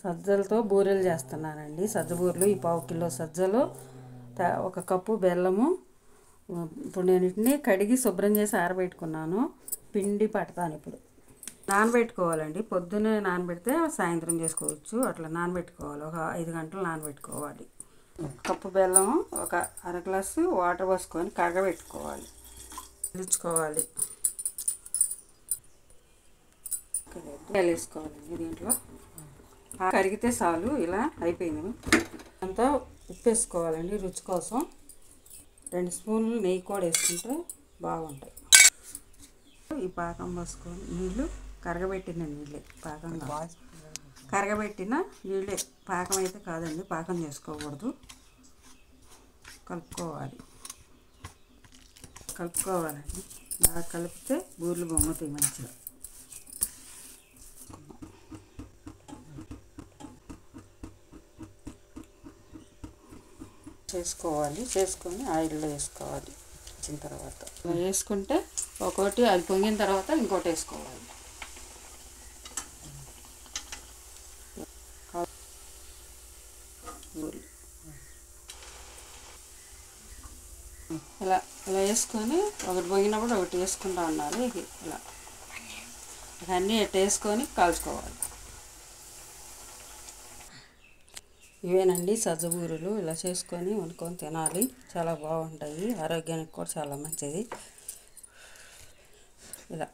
సజ్జలతో బూరెలు చేస్తున్నానండి. సజ్జ బూరెలు. ఈ 1/2 కిలో సజ్జలు, 1 కప్పు బెల్లము. ఇప్పుడు నేను వీటిని కడిగి శుభ్రం చేసి ఆరబెట్టుకున్నాను. పిండి పడతాను ఇప్పుడు. నానబెట్టుకోవాలండి. పొద్దున్నే నానబెడితే సాయంత్రం చేసుకోవచ్చు. అట్లా నానబెట్టుకోవాలి. ఒక 5 గంటలు నానబెట్టుకోవాలి. 1 కప్పు బెల్లం, ఒక అర గ్లాసు వాటర్ పోసుకొని కరగబెట్టుకోవాలి. రుచుకోవాలి. వేసుకోవాలండి దీంట్లో. కరిగితే చాలు. ఇలా అయిపోయింది. అంతా ఉప్పు వేసుకోవాలండి రుచి కోసం. 2 స్పూన్లు నెయ్యి కూడా వేసుకుంటే బాగుంటాయి. ఈ పాకం పోసుకొని నీళ్ళు కరగబెట్టిన నీళ్ళే పాకంగా. కరగబెట్టిన నీళ్ళే, పాకం అయితే కాదండి. పాకం చేసుకోకూడదు. కలుపుకోవాలండి. బాగా కలిపితే బూరెలు బొమ్ముతాయి మంచిగా. చేసుకొని ఆయిల్లో వేసుకోవాలి. వచ్చిన తర్వాత వేసుకుంటే ఒకటి అది పొంగిన తర్వాత ఇంకోటి వేసుకోవాలి. ఇలా వేసుకొని ఒకటి పొంగినప్పుడు ఒకటి వేసుకుంటూ ఉండాలి. ఇలా అన్నీ వేసుకొని కాల్చుకోవాలి. ఇవేనండి సజ్జ బూరెలు. ఇలా చేసుకొని వండుకొని తినాలి. చాలా బాగుంటాయి. ఆరోగ్యానికి కూడా చాలా మంచిది. ఇలా